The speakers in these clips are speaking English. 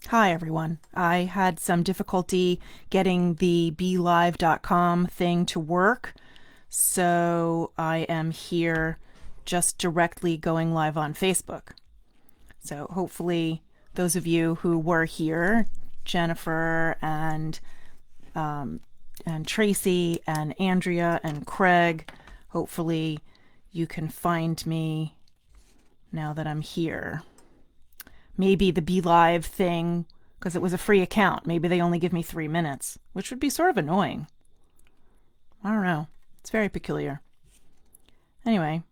Hi, everyone. I had some difficulty getting the BeLive.com thing to work, so I am here just directly going live on Facebook. So hopefully, those of you who were here, Jennifer um, and Tracy and Andrea and Craig, hopefully you can find me now that I'm here. Maybe the Be Live thing, because it was a free account, maybe they only give me 3 minutes, which would be sort of annoying. I don't know. It's very peculiar. Anyway,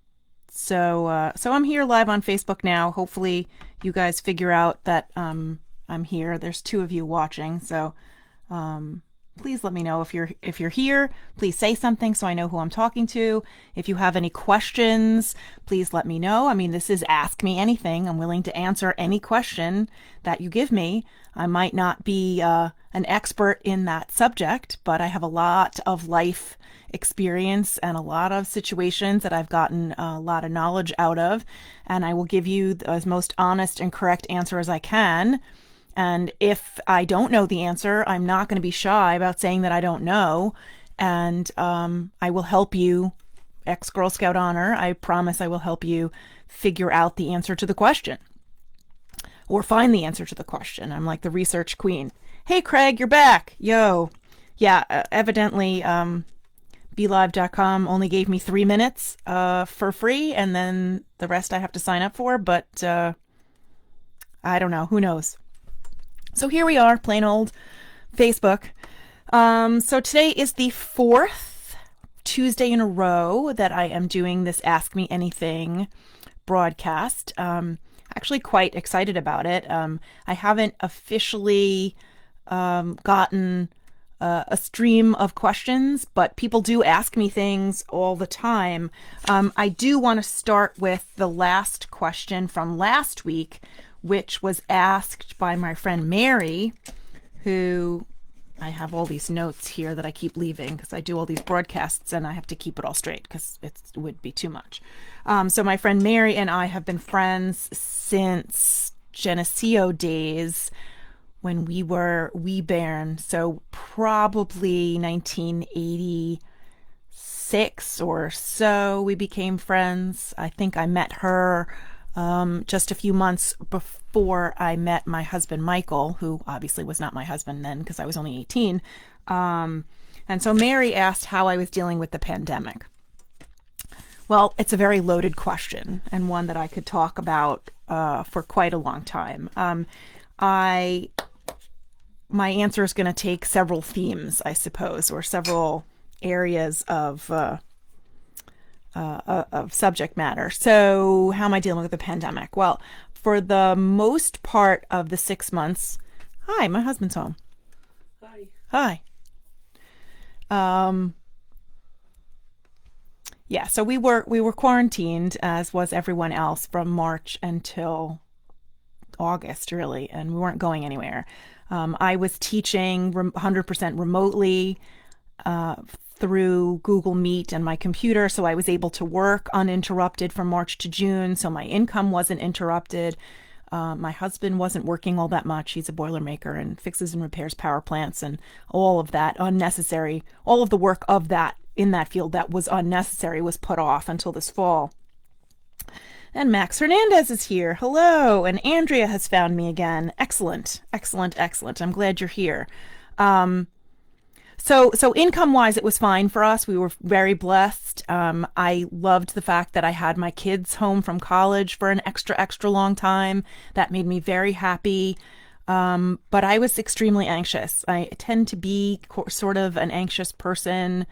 so I'm here live on Facebook now. Hopefully, you guys figure out that I'm here. There's two of you watching, so um, please let me know if you're here. Please say something so I know who I'm talking to. If you have any questions, please let me know. I mean, this is Ask Me Anything. I'm willing to answer any question that you give me. I might not be an expert in that subject, but I have a lot of life experience and a lot of situations that I've gotten a lot of knowledge out of, and I will give you the most honest and correct answer as I can. And if I don't know the answer, I'm not going to be shy about saying that I don't know. And I will help you, ex Girl Scout honor. I promise I will help you figure out the answer to the question or find the answer to the question. I'm like the research queen. Hey, Craig, you're back. Yo. Yeah, evidently, BeLive.com only gave me 3 minutes for free, and then the rest I have to sign up for. But I don't know. Who knows? So here we are, plain old Facebook. So today is the fourth Tuesday in a row that I am doing this Ask Me Anything broadcast. Actually quite excited about it. I haven't officially gotten a stream of questions, but people do ask me things all the time. I do want to start with the last question from last week, which was asked by my friend Mary, who I have all these notes here that I keep leaving because I do all these broadcasts and I have to keep it all straight because it would be too much. So my friend Mary and I have been friends since Geneseo days when we were wee bairn, so probably 1986 or so we became friends. I think I met her just a few months before I met my husband, Michael, who obviously was not my husband then because I was only 18. And so Mary asked how I was dealing with the pandemic. Well, it's a very loaded question and one that I could talk about for quite a long time. My answer is going to take several themes, I suppose, or several areas of subject matter. So how am I dealing with the pandemic? Well, for the most part of the 6 months, hi, my husband's home. Hi. Hi. Yeah, so we were quarantined, as was everyone else, from March until August, really, and we weren't going anywhere. I was teaching 100% remotely through Google Meet and my computer, so I was able to work uninterrupted from March to June, so my income wasn't interrupted. My husband wasn't working all that much. He's a boilermaker and fixes and repairs power plants and all of that unnecessary, all of the work of that in that field that was unnecessary was put off until this fall. And Max Hernandez is here. Hello. And Andrea has found me again. Excellent. Excellent. Excellent. I'm glad you're here. So income wise, it was fine for us. We were very blessed. I loved the fact that I had my kids home from college for an extra long time. That made me very happy. But I was extremely anxious. I tend to be sort of an anxious person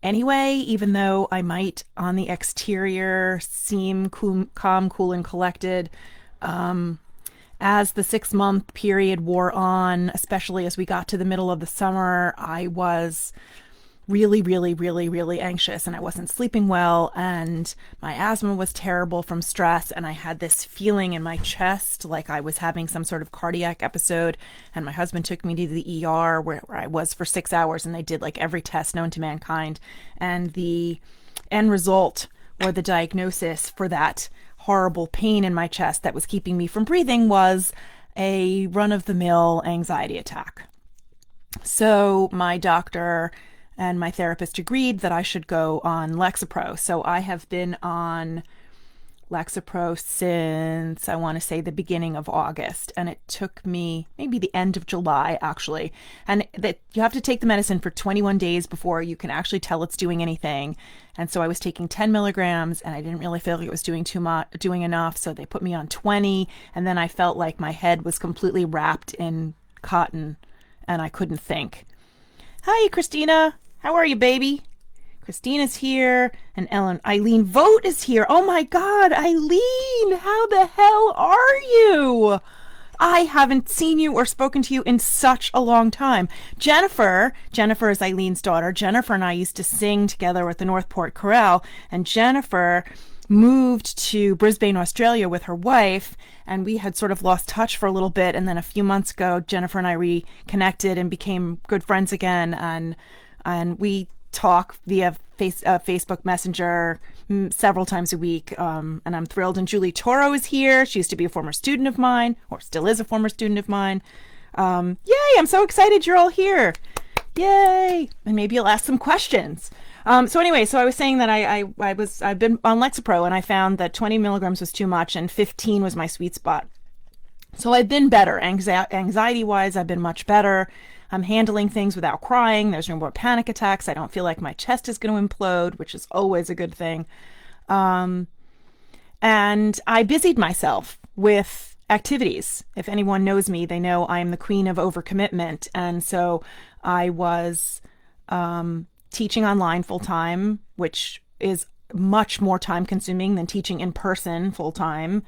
anyway, even though I might on the exterior seem calm, cool, and collected. As the 6 month period wore on, especially as we got to the middle of the summer, I was really anxious and I wasn't sleeping well and my asthma was terrible from stress and I had this feeling in my chest like I was having some sort of cardiac episode, and my husband took me to the ER where I was for 6 hours and they did like every test known to mankind, and the end result or the diagnosis for that horrible pain in my chest that was keeping me from breathing was a run-of-the-mill anxiety attack. So my doctor and my therapist agreed that I should go on Lexapro. So I have been on Lexapro since, I want to say, the beginning of August, and it took me maybe the end of July, actually. And that you have to take the medicine for 21 days before you can actually tell it's doing anything. And so I was taking 10 milligrams, and I didn't really feel like it was doing too much, doing enough. So they put me on 20, and then I felt like my head was completely wrapped in cotton, and I couldn't think. Hi, Christina. How are you, baby? Christina's here, and Eileen Vogt is here. Oh my God, Eileen, how the hell are you? I haven't seen you or spoken to you in such a long time. Jennifer is Eileen's daughter. Jennifer and I used to sing together with the Northport Chorale, and Jennifer moved to Brisbane, Australia with her wife, and we had sort of lost touch for a little bit, and then a few months ago, Jennifer and I reconnected and became good friends again, and we talk via Facebook Messenger several times a week, and I'm thrilled. And Julie Toro is here. She used to be a former student of mine, or still is a former student of mine. Yay, I'm so excited you're all here. Yay. And maybe you'll ask some questions. So anyway, so I was saying that I've been on Lexapro, and I found that 20 milligrams was too much and 15 was my sweet spot. So I've been better. Anxiety-wise, I've been much better. I'm handling things without crying. There's no more panic attacks. I don't feel like my chest is going to implode, which is always a good thing. And I busied myself with activities. If anyone knows me, they know I'm the queen of overcommitment. And so I was teaching online full time, which is much more time consuming than teaching in person full time.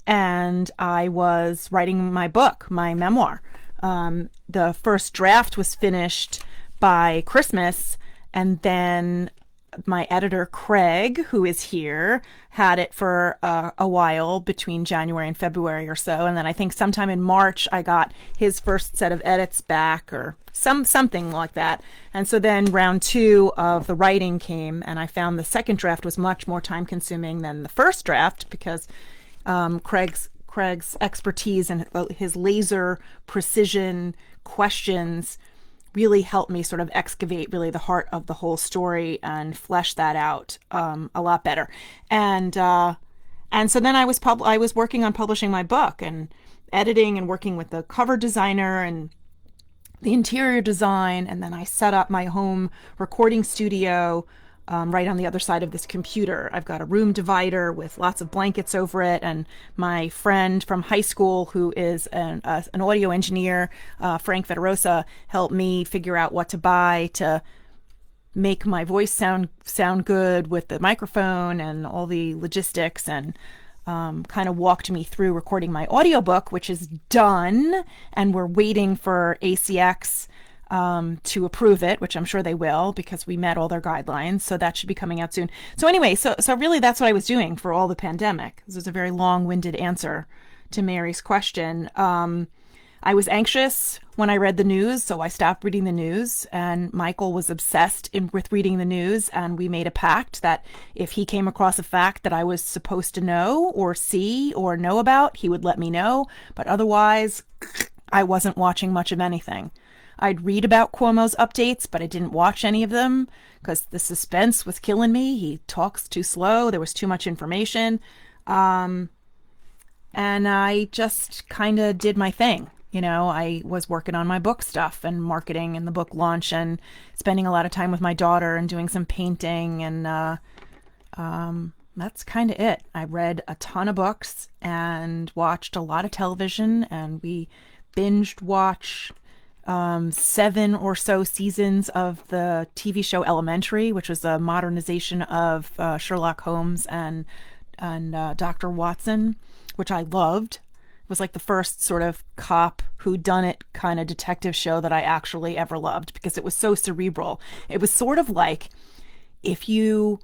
And I was writing my book, my memoir. The first draft was finished by Christmas, and then my editor, Craig, who is here, had it for a while between January and February or so. And then I think sometime in March, I got his first set of edits back, or something like that. And so then round 2 of the writing came, and I found the second draft was much more time consuming than the first draft, because Craig's expertise and his laser precision questions really helped me sort of excavate really the heart of the whole story and flesh that out a lot better. And so then I was working on publishing my book and editing and working with the cover designer and the interior design, and then I set up my home recording studio right on the other side of this computer. I've got a room divider with lots of blankets over it, and my friend from high school, who is an audio engineer, Frank Federosa, helped me figure out what to buy to make my voice sound good with the microphone and all the logistics, and kind of walked me through recording my audiobook, which is done, and we're waiting for ACX to approve it, which I'm sure they will, because we met all their guidelines. So that should be coming out soon. So anyway, so really that's what I was doing for all the pandemic. This is a very long-winded answer to Mary's question. I was anxious when I read the news, so I stopped reading the news, and Michael was obsessed with reading the news, and we made a pact that if he came across a fact that I was supposed to know or see or know about, he would let me know. But otherwise, I wasn't watching much of anything. I'd read about Cuomo's updates, but I didn't watch any of them because the suspense was killing me. He talks too slow. There was too much information. And I just kind of did my thing. You know, I was working on my book stuff and marketing and the book launch and spending a lot of time with my daughter and doing some painting. And that's kind of it. I read a ton of books and watched a lot of television, and we binged watch 7 or so seasons of the TV show Elementary, which was a modernization of Sherlock Holmes and Dr. Watson, which I loved. It was like the first sort of cop whodunit kind of detective show that I actually ever loved, because it was so cerebral. It was sort of like, if you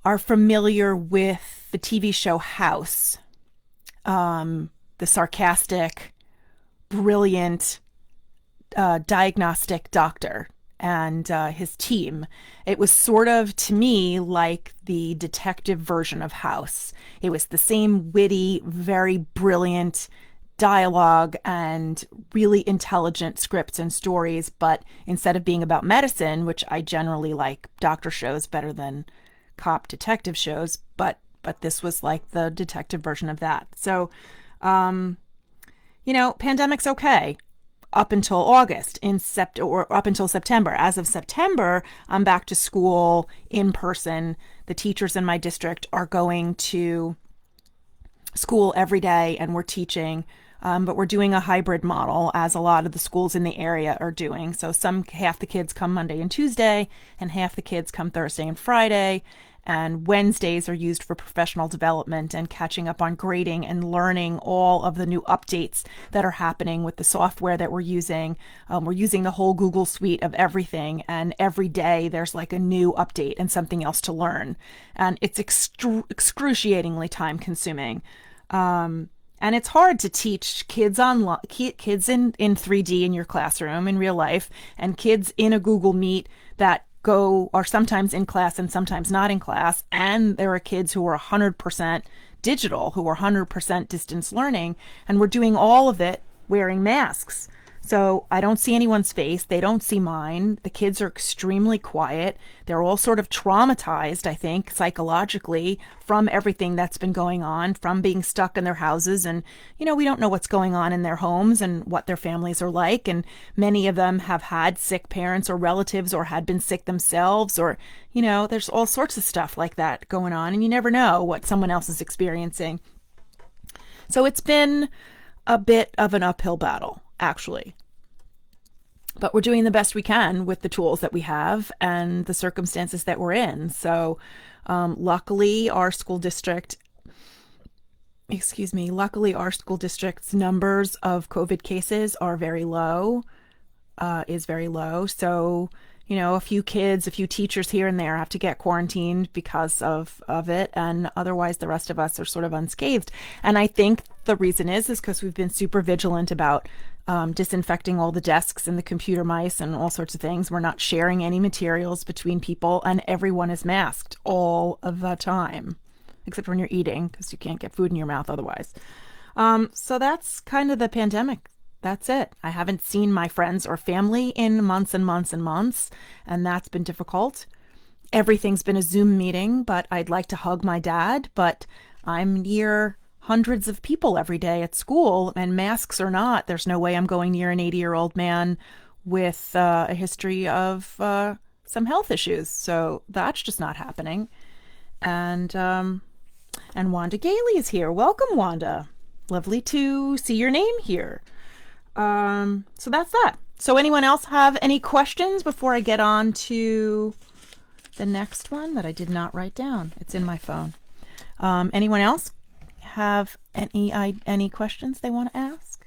are familiar with the TV show House, the sarcastic, brilliant diagnostic doctor and his team. It was sort of, to me, like the detective version of House. It was the same witty, very brilliant dialogue and really intelligent scripts and stories, but instead of being about medicine, which I generally like doctor shows better than cop detective shows, but this was like the detective version of that. So, pandemic's okay up until August, or up until September. As of September, I'm back to school in person. The teachers in my district are going to school every day, and we're teaching. But we're doing a hybrid model, as a lot of the schools in the area are doing. So half the kids come Monday and Tuesday, and half the kids come Thursday and Friday. And Wednesdays are used for professional development and catching up on grading and learning all of the new updates that are happening with the software that we're using. We're using the whole Google suite of everything, and every day there's like a new update and something else to learn. And it's excruciatingly time consuming. And it's hard to teach kids kids in 3D in your classroom in real life, and kids in a Google Meet that are sometimes in class and sometimes not in class. And there are kids who are 100% digital, who are 100% distance learning, and we're doing all of it wearing masks. So I don't see anyone's face. They don't see mine. The kids are extremely quiet. They're all sort of traumatized, I think, psychologically from everything that's been going on, from being stuck in their houses. And, we don't know what's going on in their homes and what their families are like. And many of them have had sick parents or relatives or had been sick themselves, or, there's all sorts of stuff like that going on. And you never know what someone else is experiencing. So it's been a bit of an uphill battle, actually. But we're doing the best we can with the tools that we have and the circumstances that we're in. So luckily our school district's numbers of COVID cases are very low, is very low. So, a few teachers here and there have to get quarantined because of it. And otherwise the rest of us are sort of unscathed. And I think the reason is because we've been super vigilant about disinfecting all the desks and the computer mice and all sorts of things. We're not sharing any materials between people, and everyone is masked all of the time, except when you're eating, because you can't get food in your mouth otherwise. So that's kind of the pandemic. That's it. I haven't seen my friends or family in months and months and months, and that's been difficult. Everything's been a Zoom meeting, but I'd like to hug my dad, but I'm near hundreds of people every day at school, and masks or not, there's no way I'm going near an 80-year-old man with a history of some health issues. So that's just not happening. And Wanda Gailey is here. Welcome, Wanda. Lovely to see your name here. So that's that. So anyone else have any questions before I get on to the next one that I did not write down? It's in my phone. Anyone else have any questions they want to ask?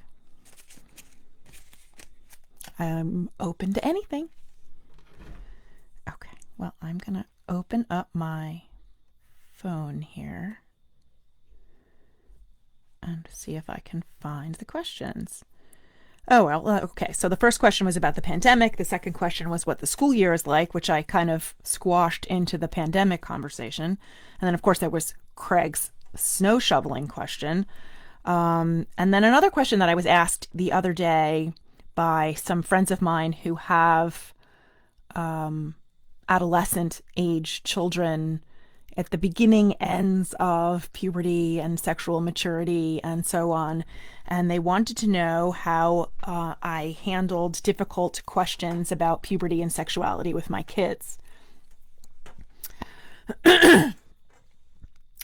I'm open to anything. Okay, well, I'm gonna open up my phone here and see if I can find the questions. Oh, well, okay. So the first question was about the pandemic. The second question was what the school year is like, which I kind of squashed into the pandemic conversation. And then, of course, there was Craig's snow shoveling question. And then another question that I was asked the other day by some friends of mine who have adolescent age children at the beginning ends of puberty and sexual maturity and so on. And they wanted to know how I handled difficult questions about puberty and sexuality with my kids.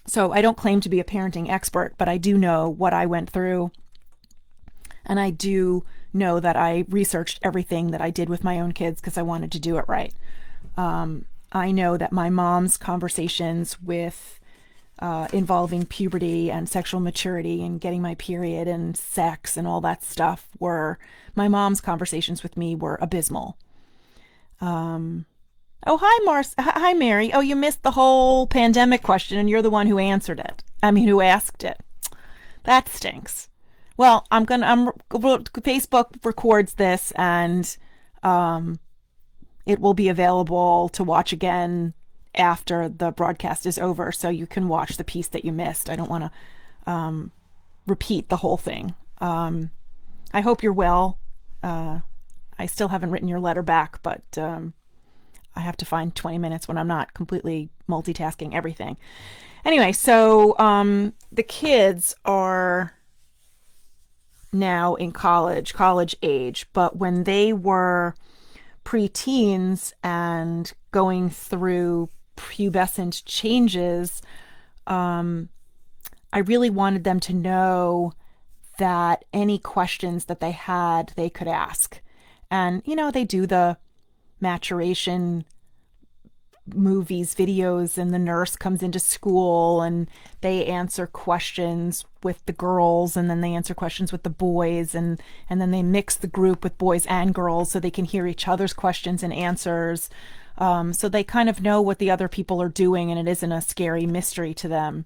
So I don't claim to be a parenting expert, but I do know what I went through. And I do know that I researched everything that I did with my own kids because I wanted to do it right. I know that my mom's conversations with involving puberty and sexual maturity and getting my period and sex and all that stuff my mom's conversations with me were abysmal. Oh, hi, Mary. Oh, you missed the whole pandemic question and you're the one who answered it. Who asked it. That stinks. Well, Facebook records this and it will be available to watch again after the broadcast is over, so you can watch the piece that you missed. I don't want to repeat the whole thing. I hope you're well. Uh, I still haven't written your letter back, but I have to find 20 minutes when I'm not completely multitasking everything. Anyway, so the kids are now in college age, but when they were preteens and going through pubescent changes, I really wanted them to know that any questions that they had, they could ask. And, they do the maturation movies, videos, and the nurse comes into school and they answer questions with the girls and then they answer questions with the boys and then they mix the group with boys and girls so they can hear each other's questions and answers. So they kind of know what the other people are doing and it isn't a scary mystery to them,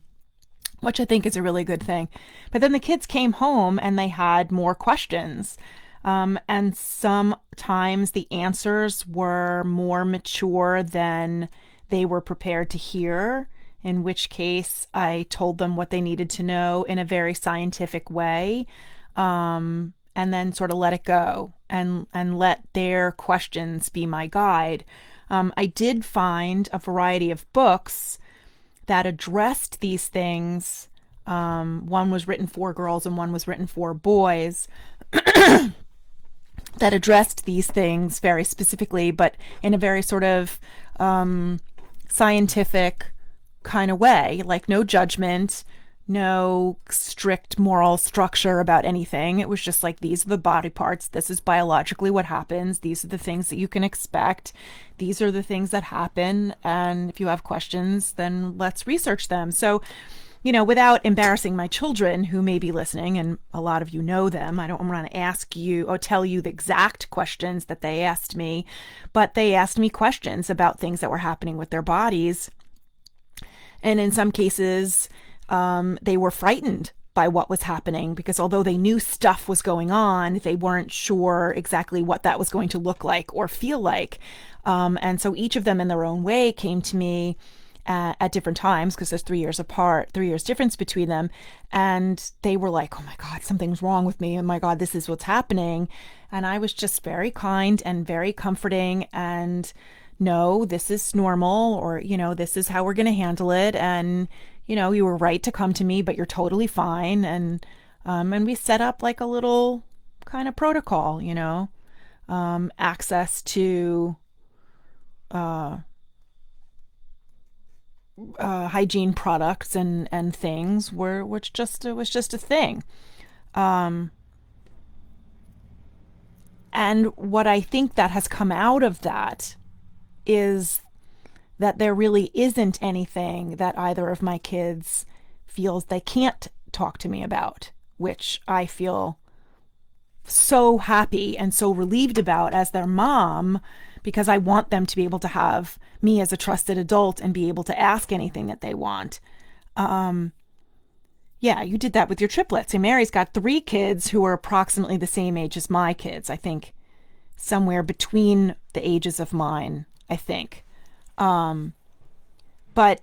which I think is a really good thing. But then the kids came home and they had more questions. And sometimes the answers were more mature than they were prepared to hear, in which case I told them what they needed to know in a very scientific way, and then sort of let it go and let their questions be my guide. I did find a variety of books that addressed these things. One was written for girls and one was written for boys. That addressed these things very specifically, but in a very sort of scientific kind of way, like no judgment, no strict moral structure about anything. It was just like, these are the body parts. This is biologically what happens. These are the things that you can expect. These are the things that happen. And if you have questions, then let's research them. So, without embarrassing my children who may be listening, and a lot of you know them, I don't want to ask you or tell you the exact questions that they asked me, but they asked me questions about things that were happening with their bodies. And in some cases, they were frightened by what was happening because although they knew stuff was going on, they weren't sure exactly what that was going to look like or feel like. And so each of them in their own way came to me at different times, because there's 3 years apart, 3 years difference between them. And they were like, oh my God, something's wrong with me. Oh my God, this is what's happening. And I was just very kind and very comforting and, no, this is normal, or, this is how we're going to handle it. And, you were right to come to me, but you're totally fine. And we set up like a little kind of protocol, access to, hygiene products and things which it was just a thing. And what I think that has come out of that is that there really isn't anything that either of my kids feels they can't talk to me about, which I feel so happy and so relieved about as their mom, because I want them to be able to have me as a trusted adult and be able to ask anything that they want. Yeah, you did that with your triplets. And Mary's got 3 kids who are approximately the same age as my kids. I think somewhere between the ages of mine, I think. But,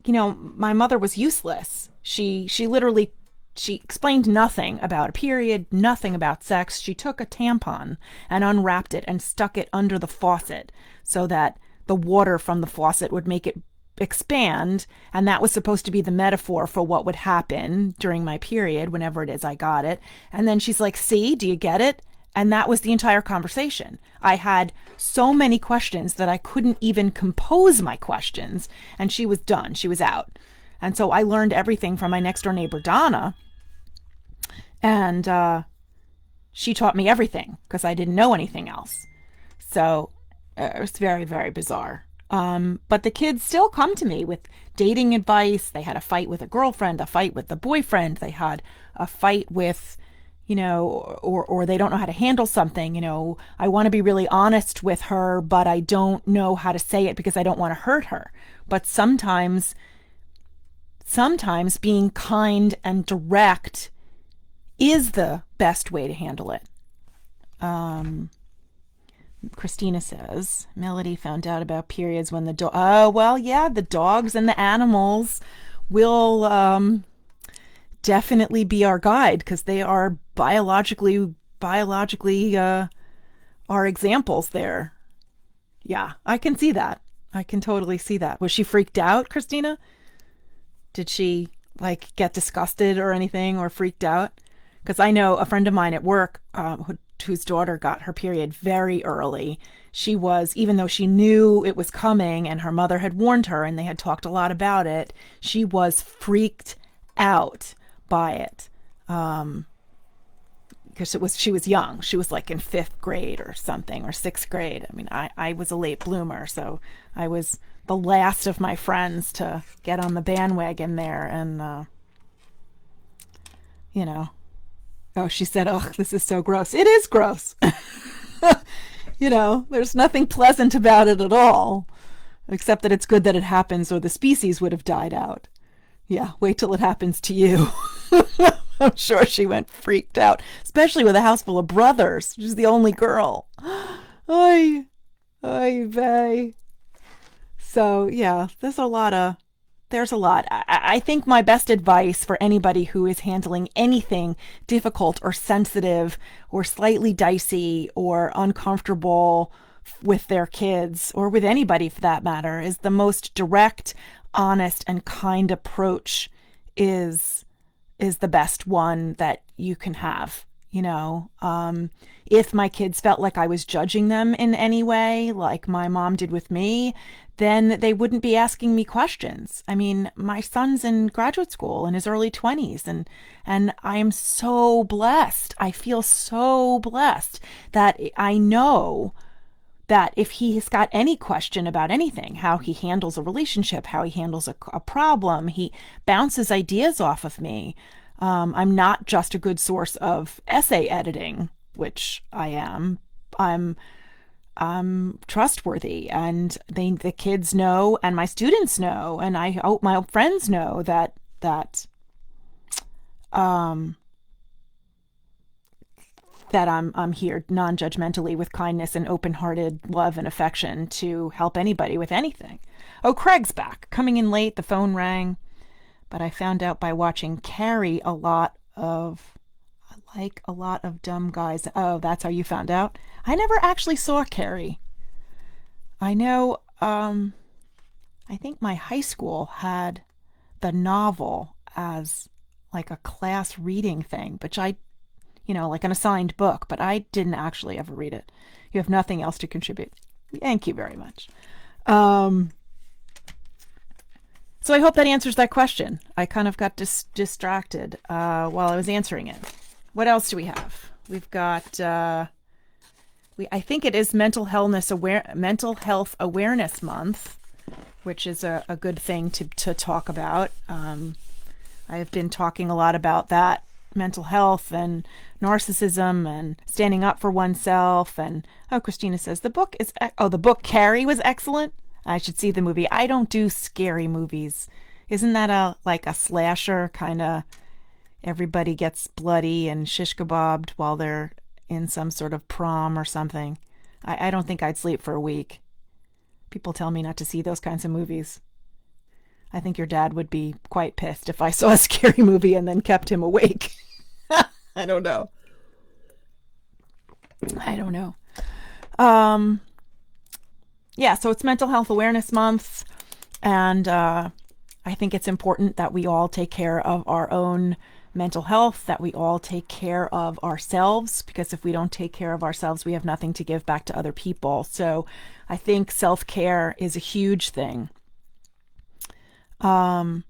my mother was useless. She literally, she explained nothing about a period, nothing about sex. She took a tampon and unwrapped it and stuck it under the faucet so that the water from the faucet would make it expand. And that was supposed to be the metaphor for what would happen during my period, whenever it is I got it. And then she's like, see, do you get it? And that was the entire conversation. I had so many questions that I couldn't even compose my questions. And she was done. She was out. And so I learned everything from my next door neighbor, Donna. And she taught me everything because I didn't know anything else. So it was very, very bizarre. But the kids still come to me with dating advice. They had a fight with a girlfriend, a fight with the boyfriend. They had a fight with, or they don't know how to handle something. I want to be really honest with her, but I don't know how to say it because I don't want to hurt her. But sometimes being kind and direct is the best way to handle it. Christina says, Melody found out about periods when the the dogs and the animals will definitely be our guide because they are biologically are examples there. Yeah, I can see that. I can totally see that. Was she freaked out, Christina? Did she like get disgusted or anything or freaked out? Because I know a friend of mine at work whose daughter got her period very early. She was, even though she knew it was coming and her mother had warned her and they had talked a lot about it, she was freaked out by it. Because she was young. She was like in fifth grade or something, or sixth grade. I mean, I was a late bloomer, so I was the last of my friends to get on the bandwagon there. And, you know, oh, she said, oh, this is so gross. It is gross. You know, there's nothing pleasant about it at all, except that it's good that it happens or the species would have died out. Yeah, wait till it happens to you. I'm sure she went freaked out, especially with a house full of brothers. She's the only girl. Oy, oy vey. So yeah, there's a lot. I think my best advice for anybody who is handling anything difficult or sensitive or slightly dicey or uncomfortable with their kids or with anybody for that matter is the most direct, honest, and kind approach is the best one that you can have. You know, if my kids felt like I was judging them in any way, like my mom did with me, then they wouldn't be asking me questions. I mean, my son's in graduate school in his early 20s, and I am so blessed. I feel so blessed that I know that if he's got any question about anything, how he handles a relationship, how he handles a problem, he bounces ideas off of me. I'm not just a good source of essay editing, which I am. I'm trustworthy, and the kids know, and my students know, and I hope my friends know um, that I'm here non-judgmentally with kindness and open-hearted love and affection to help anybody with anything. Oh, Craig's back. Coming in late, the phone rang, but I found out by watching Carrie I like a lot of dumb guys. Oh, that's how you found out? I never actually saw Carrie. I know, I think my high school had the novel as like a class reading thing, which like an assigned book, but I didn't actually ever read it. You have nothing else to contribute. Thank you very much. So I hope that answers that question. I kind of got distracted while I was answering it. What else do we have? We've got, I think it is Mental Health Awareness Month, which is a good thing to talk about. I have been talking a lot about that, mental health and narcissism and standing up for oneself. And Christina says the book Carrie was excellent. I should see the movie. I don't do scary movies. Isn't that like a slasher kind of? Everybody gets bloody and shish kebabbed while they're in some sort of prom or something. I don't think I'd sleep for a week. People tell me not to see those kinds of movies. I think your dad would be quite pissed if I saw a scary movie and then kept him awake. I don't know. Yeah, so it's Mental Health Awareness Month, and I think it's important that we all take care of our own mental health, that we all take care of ourselves, because if we don't take care of ourselves, we have nothing to give back to other people. So I think self-care is a huge thing. Do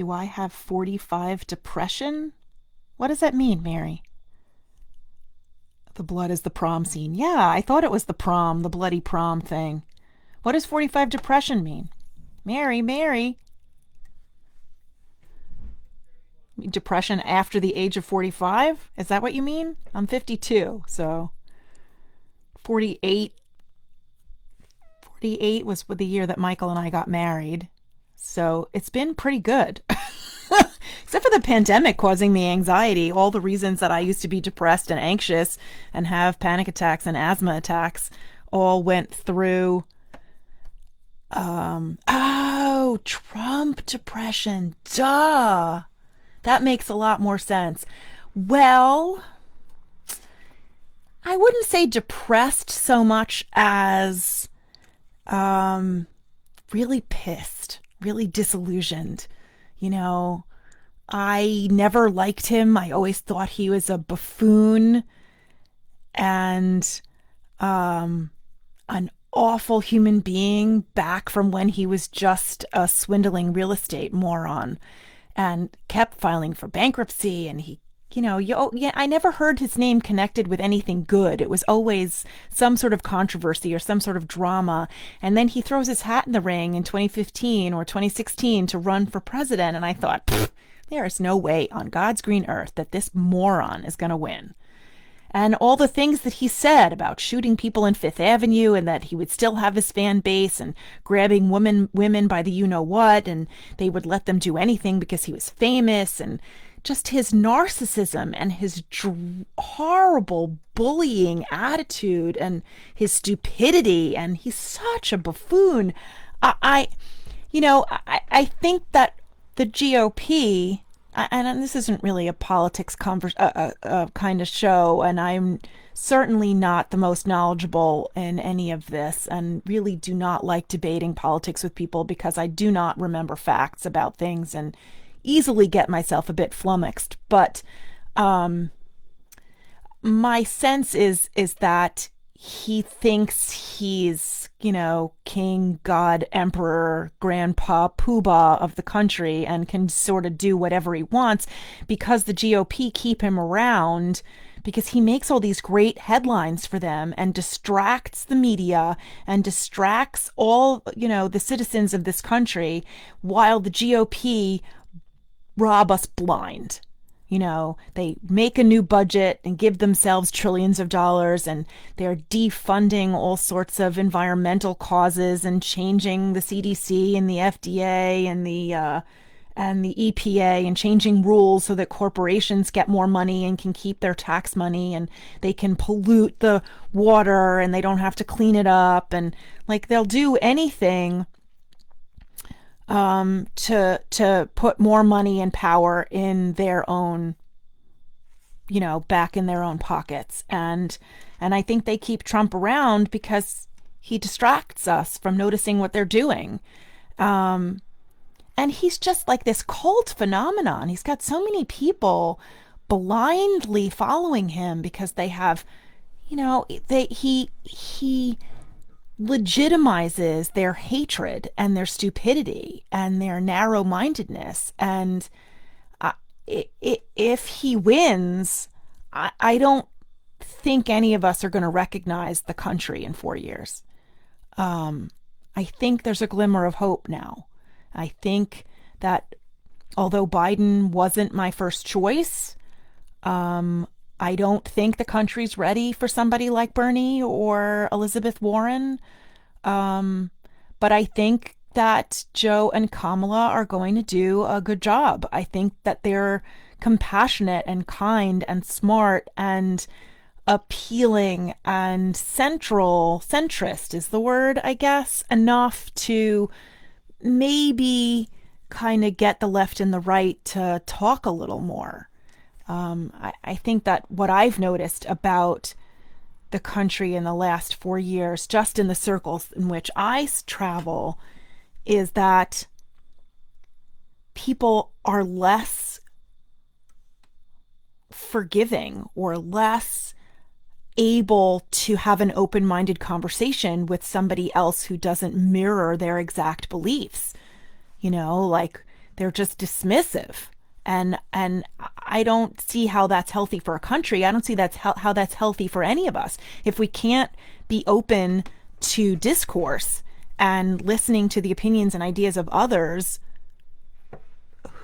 I have 45 depression? What does that mean, Mary? The blood is the prom scene. Yeah, I thought it was the bloody prom thing. What does 45 depression mean? Mary. Depression after the age of 45? Is that what you mean? I'm 52, so 48 was the year that Michael and I got married. So it's been pretty good. Except for the pandemic causing me anxiety, all the reasons that I used to be depressed and anxious and have panic attacks and asthma attacks all went through. Oh, Trump depression. Duh. That makes a lot more sense. Well, I wouldn't say depressed so much as um, really pissed, really disillusioned. You know, I never liked him. I always thought he was a buffoon and um, an awful human being back from when he was just a swindling real estate moron and kept filing for bankruptcy. And he, yeah, I never heard his name connected with anything good. It was always some sort of controversy or some sort of drama. And then he throws his hat in the ring in 2015 or 2016 to run for president. And I thought, there is no way on God's green earth that this moron is going to win. And all the things that he said about shooting people in Fifth Avenue and that he would still have his fan base and grabbing women by the you know what, and they would let them do anything because he was famous, and just his narcissism and his horrible bullying attitude and his stupidity, and he's such a buffoon. I think that the GOP, and this isn't really a politics kind of show, and I'm certainly not the most knowledgeable in any of this, and really do not like debating politics with people because I do not remember facts about things and easily get myself a bit flummoxed. But my sense is that he thinks he's, king, god, emperor, grandpa, poobah of the country and can sort of do whatever he wants because the GOP keep him around, because he makes all these great headlines for them and distracts the media and distracts all, the citizens of this country while the GOP rob us blind. They make a new budget and give themselves trillions of dollars, and they're defunding all sorts of environmental causes and changing the CDC and the FDA and the EPA and changing rules so that corporations get more money and can keep their tax money, and they can pollute the water and they don't have to clean it up, and like they'll do anything to put more money and power in their own, back in their own pockets. And I think they keep Trump around because he distracts us from noticing what they're doing. And he's just like this cult phenomenon. He's got so many people blindly following him because they have, he legitimizes their hatred and their stupidity and their narrow-mindedness. And if he wins, I don't think any of us are going to recognize the country in 4 years. I think there's a glimmer of hope now. I think that although Biden wasn't my first choice, I don't think the country's ready for somebody like Bernie or Elizabeth Warren. But I think that Joe and Kamala are going to do a good job. I think that they're compassionate and kind and smart and appealing and centrist is the word, I guess, enough to maybe kind of get the left and the right to talk a little more. I think that what I've noticed about the country in the last 4 years, just in the circles in which I travel, is that people are less forgiving or less able to have an open-minded conversation with somebody else who doesn't mirror their exact beliefs. Like they're just dismissive. And I don't see how that's healthy for a country. I don't see how that's healthy for any of us. If we can't be open to discourse and listening to the opinions and ideas of others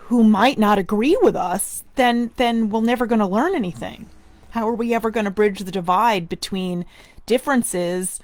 who might not agree with us, then we're never going to learn anything. How are we ever going to bridge the divide between differences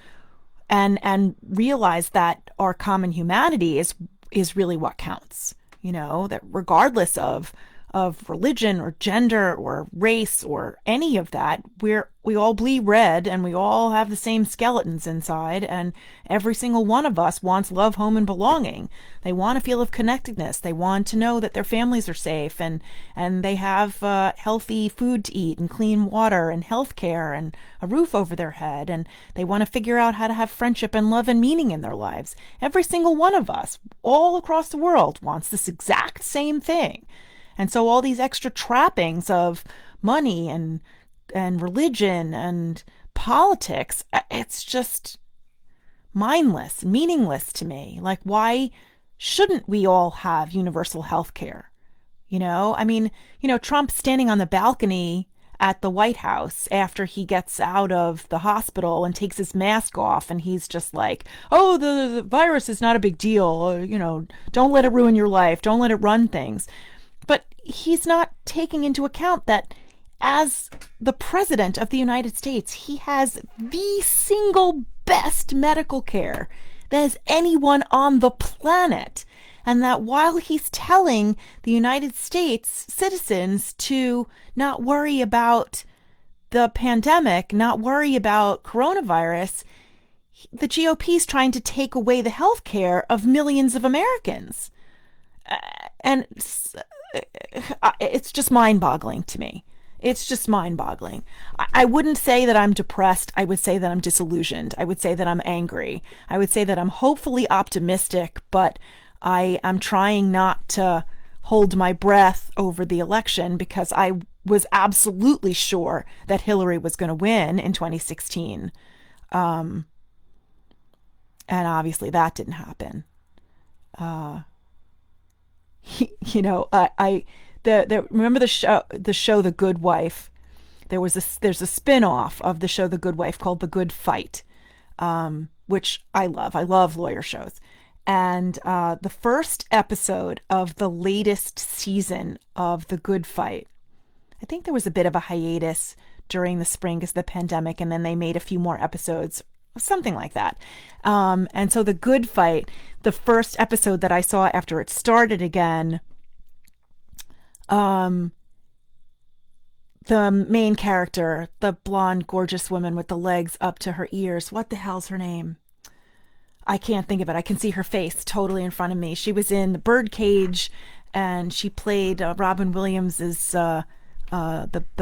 and realize that our common humanity is really what counts? That regardless of of religion or gender or race or any of that. We all bleed red and we all have the same skeletons inside, and every single one of us wants love, home, and belonging. They want a feel of connectedness. They want to know that their families are safe and they have healthy food to eat and clean water and health care and a roof over their head. And they want to figure out how to have friendship and love and meaning in their lives. Every single one of us, all across the world, wants this exact same thing. And so all these extra trappings of money and religion and politics, it's just mindless, meaningless to me. Like, why shouldn't we all have universal health care? I mean, Trump standing on the balcony at the White House after he gets out of the hospital and takes his mask off, and he's just like, oh, the virus is not a big deal. Don't let it ruin your life. Don't let it run things. But he's not taking into account that as the president of the United States, he has the single best medical care that has anyone on the planet. And that while he's telling the United States citizens to not worry about the pandemic, not worry about coronavirus, the GOP is trying to take away the health care of millions of Americans. And it's just mind-boggling to me. It's just mind-boggling. I wouldn't say that I'm depressed. I would say that I'm disillusioned. I would say that I'm angry. I would say that I'm hopefully optimistic, but I am trying not to hold my breath over the election because I was absolutely sure that Hillary was going to win in 2016. And obviously that didn't happen. Remember the show The Good Wife? There's a spin-off of the show The Good Wife called The Good Fight, which I love. I love lawyer shows. And the first episode of the latest season of The Good Fight, I think there was a bit of a hiatus during the spring because of the pandemic, and then they made a few more episodes, something like that. And so The Good Fight, the first episode that I saw after it started again, the main character, the blonde, gorgeous woman with the legs up to her ears, what the hell's her name? I can't think of it. I can see her face totally in front of me. She was in The Birdcage, and she played Robin Williams's the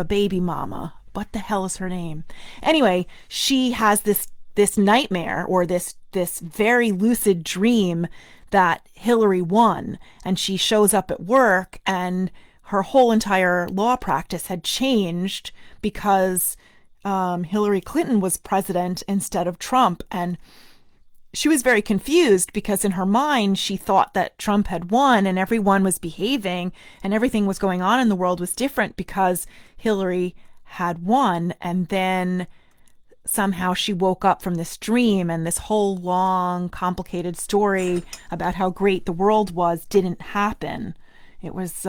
baby mama. What the hell is her name? Anyway, she has this nightmare, or this very lucid dream that Hillary won, and she shows up at work and her whole entire law practice had changed because Hillary Clinton was president instead of Trump. And she was very confused because in her mind, she thought that Trump had won and everyone was behaving and everything was going on in the world was different because Hillary had won. And then somehow she woke up from this dream, and this whole long, complicated story about how great the world was didn't happen. It was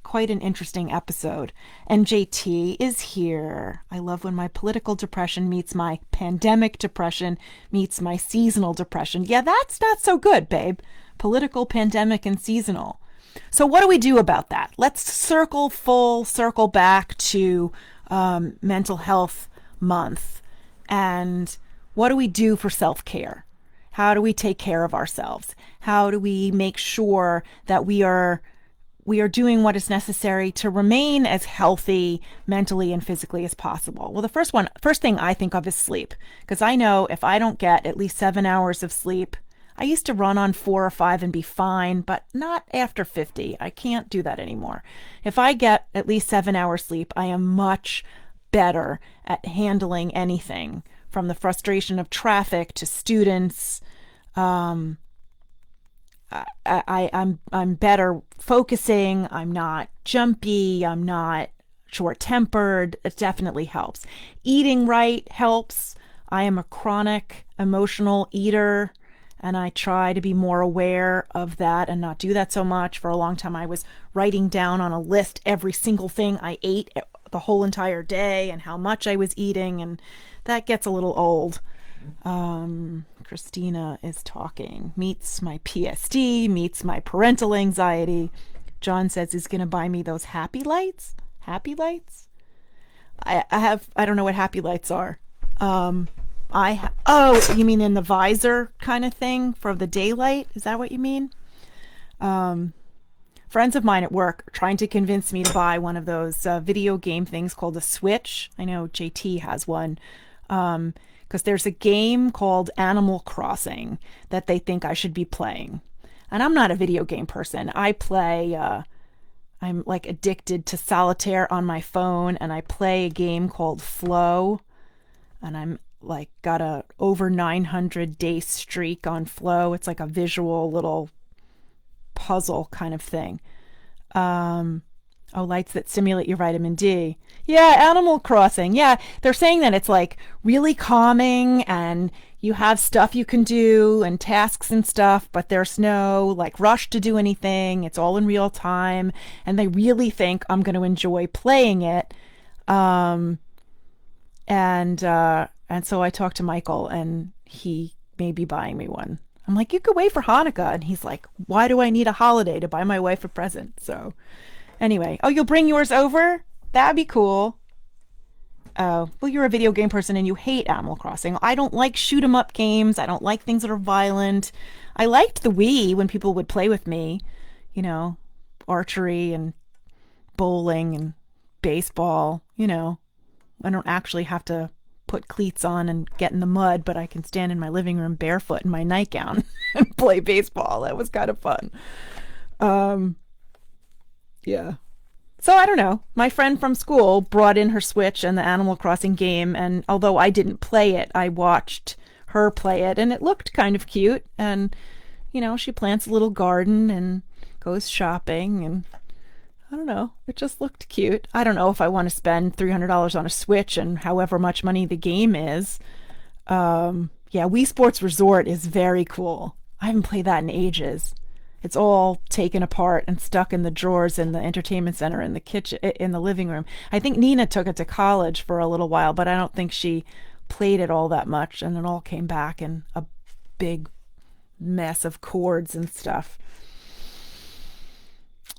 quite an interesting episode. And JT is here. I love when my political depression meets my pandemic depression meets my seasonal depression. Yeah, that's not so good, babe. Political, pandemic, and seasonal. So what do we do about that? Let's circle back to Mental Health Month. And what do we do for self-care? How do we take care of ourselves? How do we make sure that we are doing what is necessary to remain as healthy mentally and physically as possible? Well, the first thing I think of is sleep, because I know if I don't get at least 7 hours of sleep, I used to run on 4 or 5 and be fine, but not after 50. I can't do that anymore. If I get at least 7 hours sleep, I am much better at handling anything, from the frustration of traffic to students. I'm better focusing. I'm not jumpy. I'm not short-tempered. It definitely helps. Eating right helps. I am a chronic emotional eater, and I try to be more aware of that and not do that so much. For a long time, I was writing down on a list every single thing I ate the whole entire day and how much I was eating, and that gets a little old. Christina is talking. Meets my PSD, meets my parental anxiety. John says he's going to buy me those happy lights. Happy lights? I don't know what happy lights are. Oh, you mean in the visor kind of thing for the daylight? Is that what you mean? Friends of mine at work are trying to convince me to buy one of those video game things called a Switch. I know JT has one. Because there's a game called Animal Crossing that they think I should be playing. And I'm not a video game person. I play, I'm like addicted to solitaire on my phone, and I play a game called Flow. And I'm like got a over 900 day streak on Flow. It's like a visual little puzzle kind of thing. Oh, lights that stimulate your vitamin D. Yeah, Animal Crossing. Yeah, they're saying that it's like really calming and you have stuff you can do and tasks and stuff, but there's no like rush to do anything. It's all in real time, and they really think I'm going to enjoy playing it. And so I talked to Michael, and he may be buying me one. I'm like, you could wait for Hanukkah, and he's like, why do I need a holiday to buy my wife a present? So anyway, oh, you'll bring yours over? That'd be cool. Oh, well, you're a video game person and you hate Animal Crossing. I don't like shoot 'em up games. I don't like things that are violent. I liked the Wii when people would play with me, you know, archery and bowling and baseball, you know. I don't actually have to put cleats on and get in the mud, but I can stand in my living room barefoot in my nightgown and play baseball. That was kind of fun. Yeah. So I don't know. My friend from school brought in her Switch and the Animal Crossing game, and although I didn't play it, I watched her play it, and it looked kind of cute. And, you know, she plants a little garden and goes shopping, and I don't know. It just looked cute. I don't know if I want to spend $300 on a Switch and however much money the game is. Yeah, Wii Sports Resort is very cool. I haven't played that in ages. It's all taken apart and stuck in the drawers in the entertainment center in the kitchen, in the living room. I think Nina took it to college for a little while, but I don't think she played it all that much. And it all came back in a big mess of cords and stuff.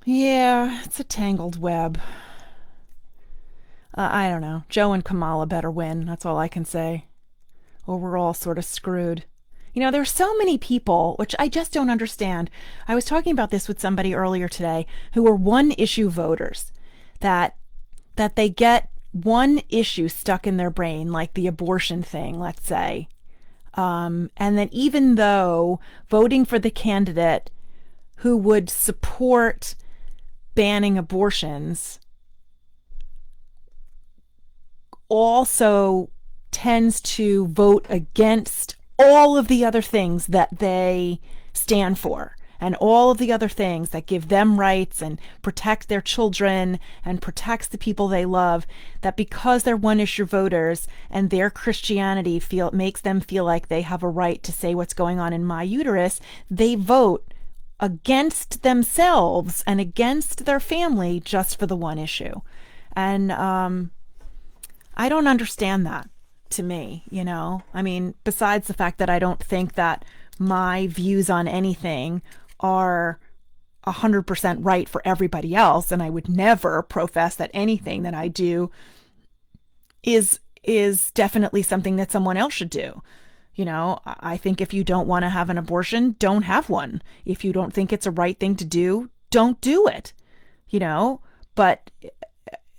Yeah, it's a tangled web. I don't know. Joe and Kamala better win. That's all I can say. Or we're all sort of screwed. You know, there's so many people, which I just don't understand. I was talking about this with somebody earlier today who are one issue voters, that they get one issue stuck in their brain, like the abortion thing, let's say. And that even though voting for the candidate who would support banning abortions also tends to vote against all of the other things that they stand for, and all of the other things that give them rights and protect their children and protects the people they love, that because they're one issue voters and their Christianity makes them feel like they have a right to say what's going on in my uterus, they vote against themselves and against their family just for the one issue. And I don't understand that. To me, you know, I mean, besides the fact that I don't think that my views on anything are 100% right for everybody else, and I would never profess that anything that I do is definitely something that someone else should do. You know, I think if you don't want to have an abortion, don't have one. If you don't think it's a right thing to do, don't do it. You know, but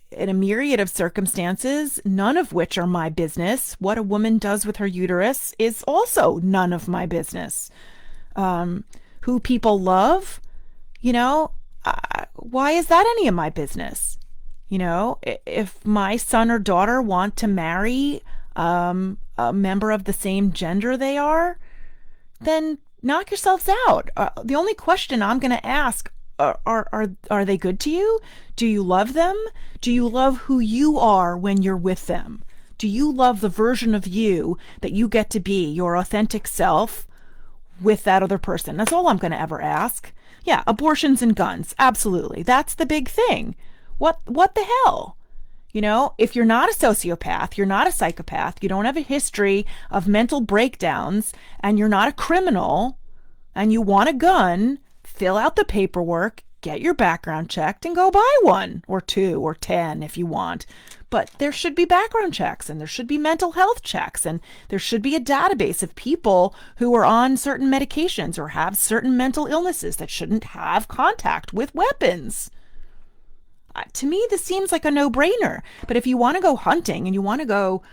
in a myriad of circumstances, none of which are my business, what a woman does with her uterus is also none of my business. Who people love, you know, why is that any of my business? You know, if my son or daughter want to marry a member of the same gender they are, then knock yourselves out. The only question I'm going to ask, are they good to you? Do you love them? Do you love who you are when you're with them? Do you love the version of you that you get to be, your authentic self, with that other person? That's all I'm going to ever ask. Yeah, abortions and guns. Absolutely. That's the big thing. What the hell? You know, if you're not a sociopath, you're not a psychopath, you don't have a history of mental breakdowns, and you're not a criminal, and you want a gun, fill out the paperwork, get your background checked and go buy one or two or 10 if you want. But there should be background checks, and there should be mental health checks, and there should be a database of people who are on certain medications or have certain mental illnesses that shouldn't have contact with weapons. To me, this seems like a no-brainer. But if you want to go hunting and you want to go,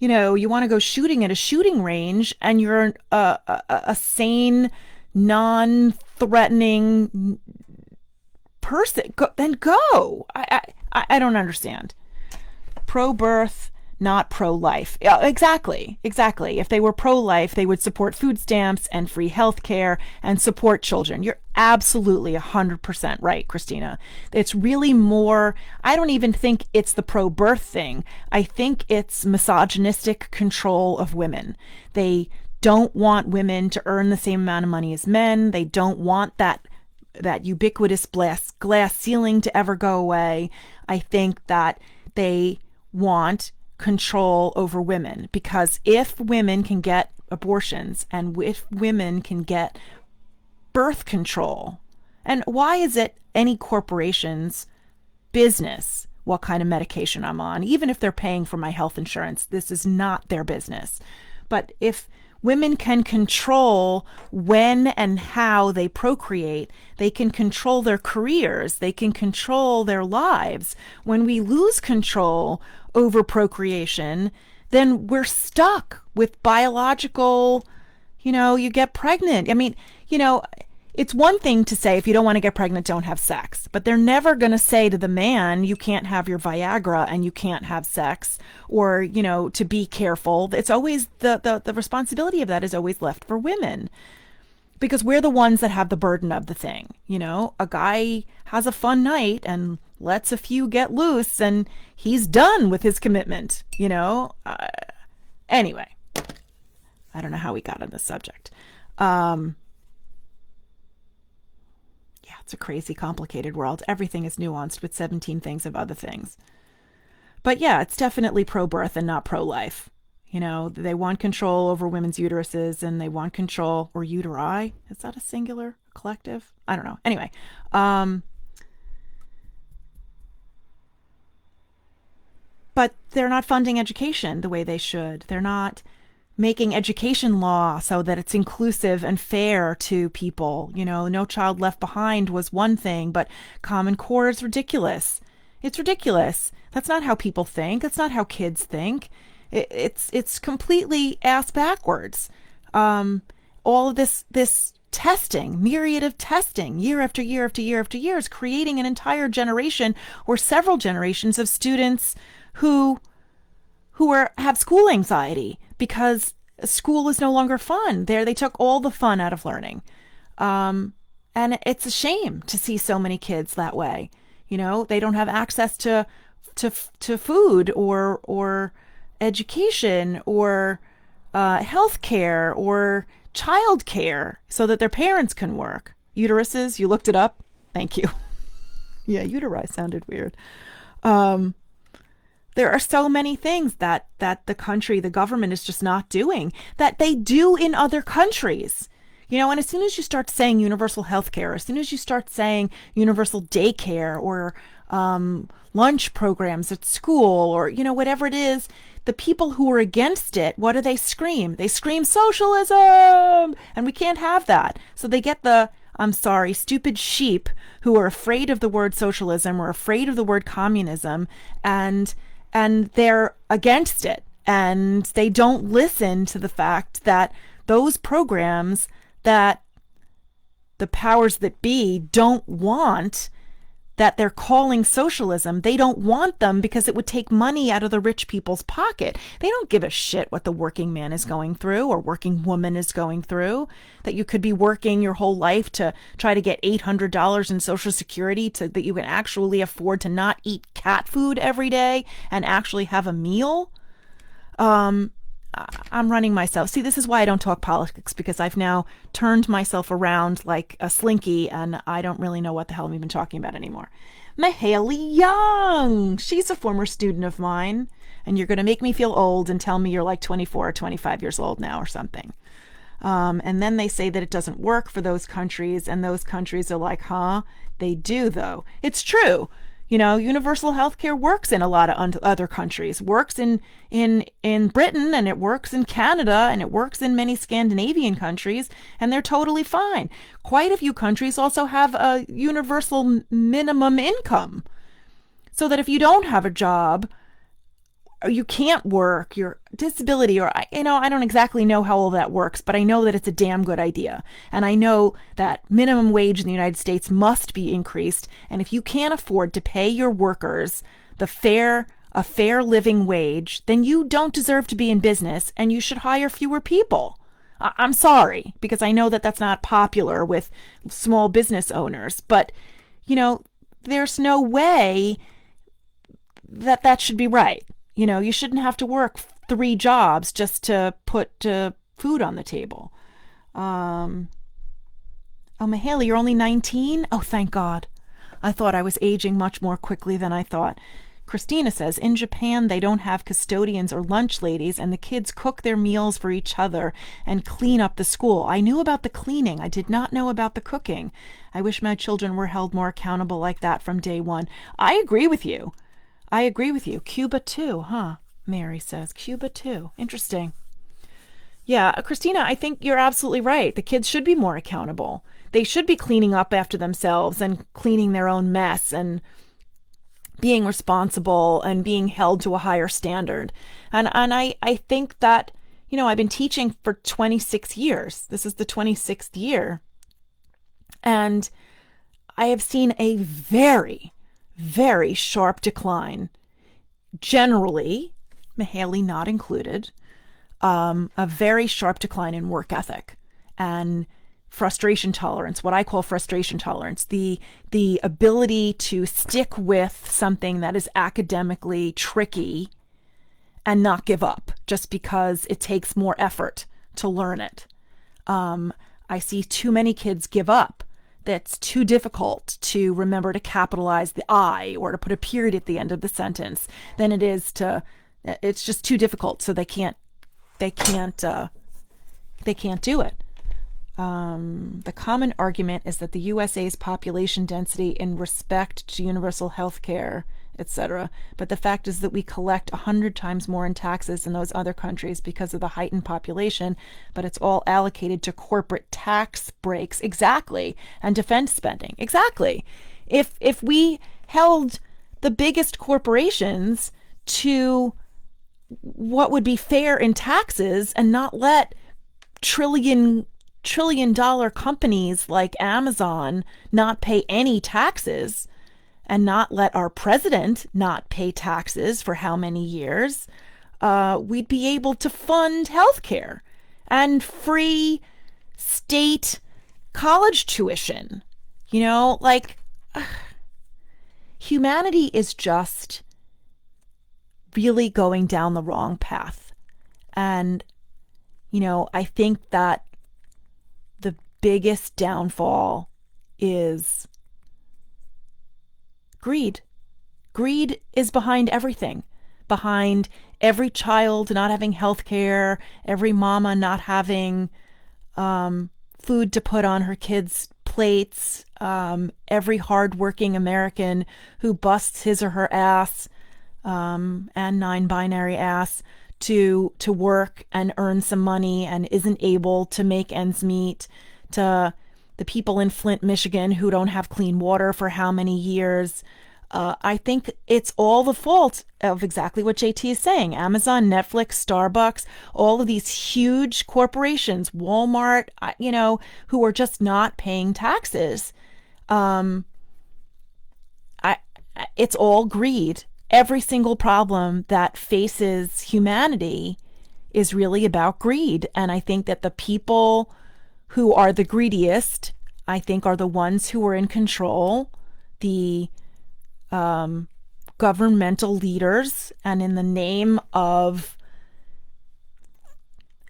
you want to go shooting at a shooting range, and you're a sane, non-threatening person, then go. I don't understand. Pro-birth, not pro-life. Yeah, exactly. If they were pro-life, they would support food stamps and free health care and support children. You're absolutely 100% right, Christina. It's really more, I don't even think it's the pro-birth thing. I think it's misogynistic control of women. They don't want women to earn the same amount of money as men. They don't want that ubiquitous glass ceiling to ever go away. I think that they want control over women, because if women can get abortions and if women can get birth control, and why is it any corporation's business what kind of medication I'm on? Even if they're paying for my health insurance, this is not their business. But if women can control when and how they procreate, they can control their careers, they can control their lives. When we lose control over procreation, then we're stuck with biological, you get pregnant. I mean, it's one thing to say, if you don't want to get pregnant, don't have sex. But they're never going to say to the man, you can't have your Viagra and you can't have sex, or, to be careful. It's always the responsibility of that is always left for women, because we're the ones that have the burden of the thing. A guy has a fun night and lets a few get loose and he's done with his commitment, anyway, I don't know how we got on this subject. It's a crazy, complicated world. Everything is nuanced with 17 things of other things. But yeah, it's definitely pro-birth and not pro-life. They want control over women's uteruses, and they want control, or uteri. Is that a singular, collective? I don't know. Anyway, but they're not funding education the way they should. They're not making education law so that it's inclusive and fair to people. No Child Left Behind was one thing, but Common Core is ridiculous. It's ridiculous. That's not how people think. That's not how kids think. It's completely ass backwards. All of this testing, myriad of testing, year after year after year after year, is creating an entire generation or several generations of students who have school anxiety, because school is no longer fun. They took all the fun out of learning. And it's a shame to see so many kids that way. They don't have access to food or education or health care or child care so that their parents can work. Uteruses, you looked it up? Thank you. Yeah, uteri sounded weird. There are so many things that the government is just not doing that they do in other countries. And as soon as you start saying universal health care, as soon as you start saying universal daycare or lunch programs at school, or, whatever it is, the people who are against it, what do they scream? They scream socialism, and we can't have that. So they get stupid sheep who are afraid of the word socialism or afraid of the word communism, and they're against it, and they don't listen to the fact that those programs that the powers that be don't want, that they're calling socialism, they don't want them because it would take money out of the rich people's pocket. They don't give a shit what the working man is going through or working woman is going through, that you could be working your whole life to try to get $800 in Social Security that you can actually afford to not eat cat food every day and actually have a meal. I'm running myself. See, this is why I don't talk politics, because I've now turned myself around like a slinky and I don't really know what the hell I'm even talking about anymore. Mahaley Young, she's a former student of mine, and you're going to make me feel old and tell me you're like 24 or 25 years old now or something. And then they say that it doesn't work for those countries, and those countries are like, huh? They do, though. It's true. Universal health care works in a lot of other countries. Works in Britain, and it works in Canada, and it works in many Scandinavian countries, and they're totally fine. Quite a few countries also have a universal minimum income, so that if you don't have a job, or you can't work, your disability, or I don't exactly know how all that works, but I know that it's a damn good idea. And I know that minimum wage in the United States must be increased. And if you can't afford to pay your workers a fair living wage, then you don't deserve to be in business, and you should hire fewer people. I'm sorry, because I know that that's not popular with small business owners, but there's no way that should be right. You shouldn't have to work 3 jobs just to put food on the table. Oh, Mahaley, you're only 19? Oh, thank God. I thought I was aging much more quickly than I thought. Christina says, in Japan, they don't have custodians or lunch ladies, and the kids cook their meals for each other and clean up the school. I knew about the cleaning. I did not know about the cooking. I wish my children were held more accountable like that from day one. I agree with you. Cuba too, huh? Mary says. Cuba too. Interesting. Yeah, Christina, I think you're absolutely right. The kids should be more accountable. They should be cleaning up after themselves and cleaning their own mess and being responsible and being held to a higher standard. And I think that, I've been teaching for 26 years. This is the 26th year. And I have seen a very, very sharp decline, generally, Mahaley not included, a very sharp decline in work ethic and frustration tolerance, what I call frustration tolerance, the ability to stick with something that is academically tricky and not give up just because it takes more effort to learn it. I see too many kids give up. That's too difficult to remember to capitalize the I or to put a period at the end of the sentence than it is it's just too difficult. So they can't do it. The common argument is that the USA's population density in respect to universal health care, etc. But the fact is that we collect 100 times more in taxes in those other countries because of the heightened population, but it's all allocated to corporate tax breaks. Exactly. And defense spending. Exactly. If we held the biggest corporations to what would be fair in taxes and not let trillion dollar companies like Amazon not pay any taxes, and not let our president not pay taxes for how many years, we'd be able to fund healthcare and free state college tuition. Humanity is just really going down the wrong path. And, I think that the biggest downfall is greed. Greed is behind everything. Behind every child not having health care, every mama not having food to put on her kids' plates, every hardworking American who busts his or her ass, and non-binary ass, to work and earn some money and isn't able to make ends meet, to the people in Flint, Michigan who don't have clean water for how many years. I think it's all the fault of exactly what JT is saying. Amazon, Netflix, Starbucks, all of these huge corporations, Walmart, who are just not paying taxes. It's all greed. Every single problem that faces humanity is really about greed. And I think that the people who are the greediest, I think, are the ones who are in control, the governmental leaders, and in the name of,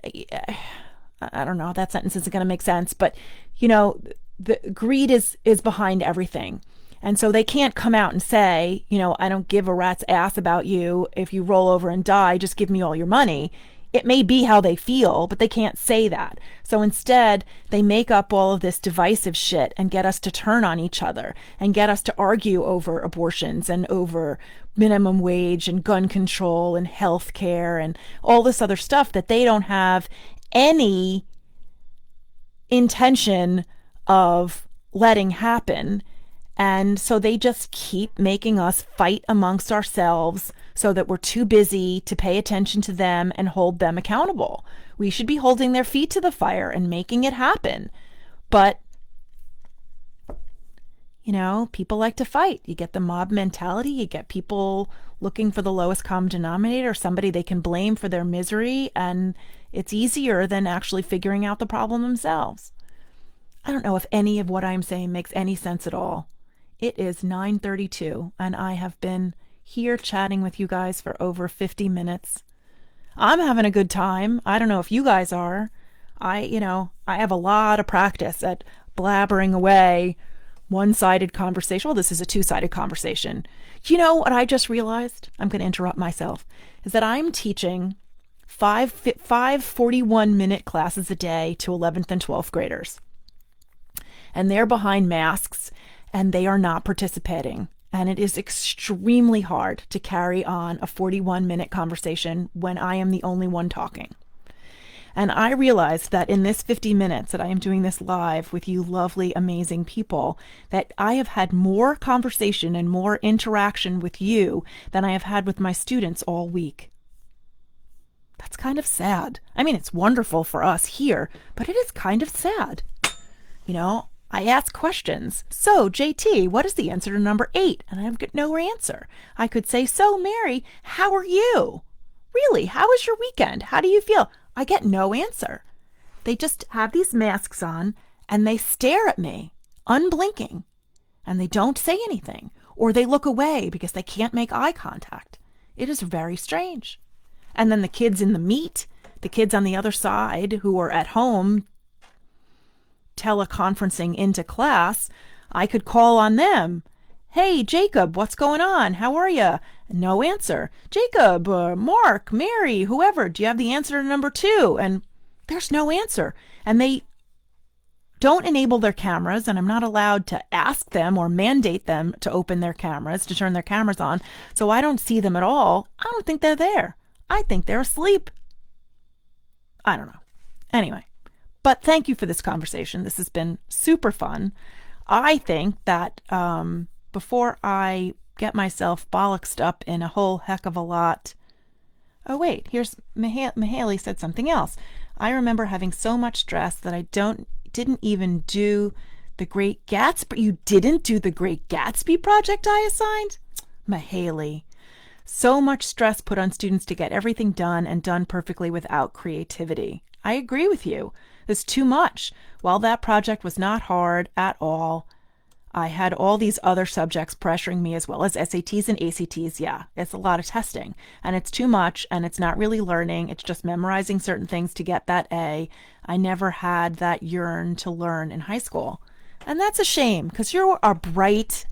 I don't know, that sentence isn't going to make sense, but the greed is behind everything. And so they can't come out and say, I don't give a rat's ass about you. If you roll over and die, just give me all your money. it may be how they feel, but they can't say that. So instead, they make up all of this divisive shit and get us to turn on each other and get us to argue over abortions and over minimum wage and gun control and health care and all this other stuff that they don't have any intention of letting happen. And so they just keep making us fight amongst ourselves so that we're too busy to pay attention to them and hold them accountable. We should be holding their feet to the fire and making it happen. But, you know, people like to fight. You get the mob mentality. You get people looking for the lowest common denominator, somebody they can blame for their misery. And it's easier than actually figuring out the problem themselves. I don't know if any of what I'm saying makes any sense at all. It is 9:32 and I have been here chatting with you guys for over 50 minutes. I'm having a good time. I don't know if you guys are. I have a lot of practice at blabbering away one-sided conversation. Well, this is a two-sided conversation. You know what I just realized? I'm going to interrupt myself. Is that I'm teaching five 41-minute classes a day to 11th and 12th graders. And they're behind masks and they are not participating. And it is extremely hard to carry on a 41-minute conversation when I am the only one talking. And I realized that in this 50 minutes that I am doing this live with you lovely, amazing people, that I have had more conversation and more interaction with you than I have had with my students all week. That's kind of sad. I mean, it's wonderful for us here, but it is kind of sad. You know, I ask questions. So, JT, what is the answer to number 8? And I've got no answer. I could say, so, Mary, how are you? Really, how was your weekend? How do you feel? I get no answer. They just have these masks on and they stare at me, unblinking, and they don't say anything, or they look away because they can't make eye contact. It is very strange. And then the kids in the meet, the kids on the other side who are at home teleconferencing into class, I could call on them. Hey, Jacob, what's going on? How are you? No answer. Jacob, Mark, Mary, whoever, do you have the answer to number 2? And there's no answer. And they don't enable their cameras, and I'm not allowed to ask them or mandate them to open their cameras, to turn their cameras on. So I don't see them at all. I don't think they're there. I think they're asleep. I don't know. Anyway. But thank you for this conversation. This has been super fun. I think that before I get myself bollocksed up in a whole heck of a lot. Oh, wait, here's Mahaley said something else. I remember having so much stress that I didn't even do the Great Gatsby. You didn't do the Great Gatsby project I assigned? Mahaley. So much stress put on students to get everything done and done perfectly without creativity. I agree with you. It's too much. While that project was not hard at all, I had all these other subjects pressuring me as well as SATs and ACTs. Yeah, it's a lot of testing and it's too much and it's not really learning. It's just memorizing certain things to get that A. I never had that yearn to learn in high school. And that's a shame because you're a bright,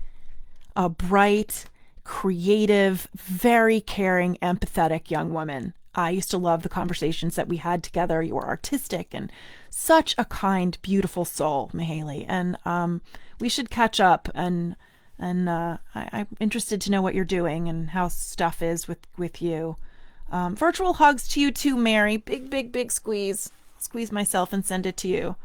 creative, very caring, empathetic young woman. I used to love the conversations that we had together. You were artistic and such a kind, beautiful soul, Mahaley. And we should catch up. And I'm interested to know what you're doing and how stuff is with you. Virtual hugs to you too, Mary. Big, big, big squeeze. Squeeze myself and send it to you.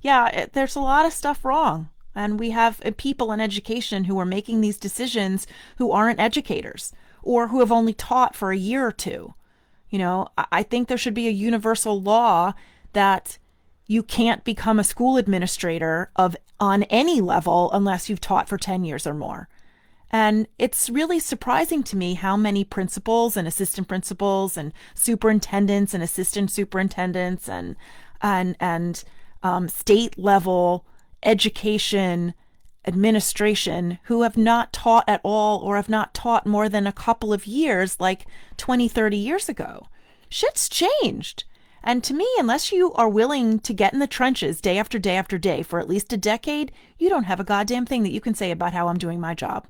There's a lot of stuff wrong. And we have people in education who are making these decisions who aren't educators, or who have only taught for a year or two. You know, I think there should be a universal law that you can't become a school administrator on any level unless you've taught for 10 years or more. And it's really surprising to me how many principals and assistant principals and superintendents and assistant superintendents and state level education administration who have not taught at all or have not taught more than a couple of years, like 20, 30 years ago. Shit's changed. And to me, unless you are willing to get in the trenches day after day after day for at least a decade, you don't have a goddamn thing that you can say about how I'm doing my job.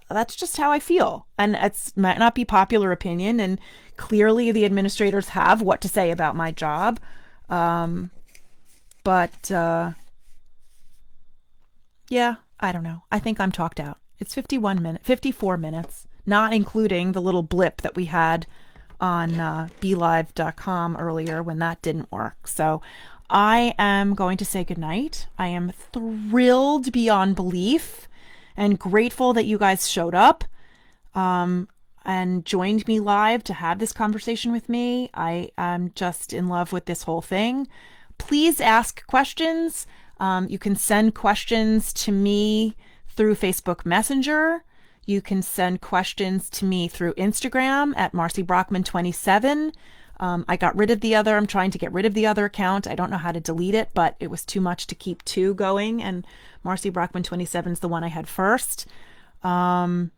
that's just how I feel. And it's might not be popular opinion. And clearly the administrators have what to say about my job. Um, but yeah, I don't know. I think I'm talked out. It's 54 minutes, not including the little blip that we had on BeLive.com earlier when that didn't work. So I am going to say goodnight. I am thrilled beyond belief and grateful that you guys showed up and joined me live to have this conversation with me. I am just in love with this whole thing. Please ask questions. You can send questions to me through Facebook Messenger. You can send questions to me through Instagram at MarcyBrockman27. I got rid of the other. I'm trying to get rid of the other account. I don't know how to delete it, but it was too much to keep two going. And Marcy Brockman27 is the one I had first. On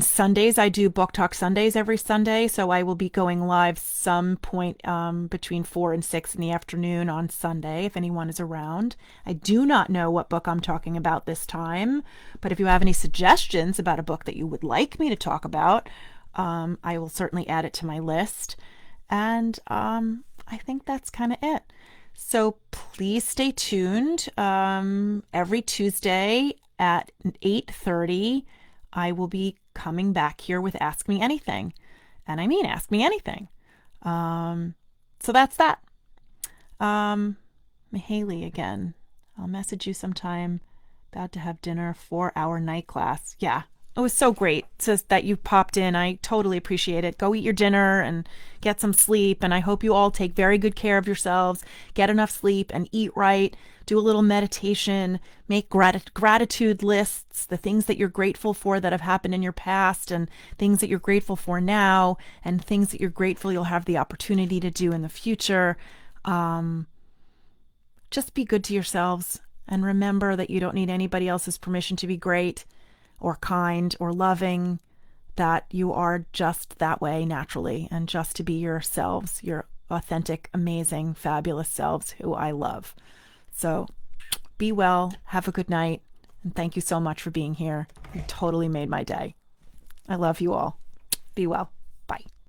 Sundays, I do Book Talk Sundays every Sunday. So I will be going live some point between 4 and 6 in the afternoon on Sunday, if anyone is around. I do not know what book I'm talking about this time, but if you have any suggestions about a book that you would like me to talk about, I will certainly add it to my list. And I think that's kind of it. So please stay tuned. Every Tuesday at 8:30, I will be coming back here with Ask Me Anything. And I mean, ask me anything. So that's that. Haley again. I'll message you sometime. About to have dinner, 4-hour night class. Yeah, it was so great that you popped in. I totally appreciate it. Go eat your dinner and get some sleep. And I hope you all take very good care of yourselves, get enough sleep and eat right. Do a little meditation, make gratitude lists, the things that you're grateful for that have happened in your past and things that you're grateful for now and things that you're grateful you'll have the opportunity to do in the future. Just be good to yourselves and remember that you don't need anybody else's permission to be great or kind or loving, that you are just that way naturally and just to be yourselves, your authentic, amazing, fabulous selves who I love. So be well, have a good night, and thank you so much for being here. You totally made my day. I love you all. Be well. Bye.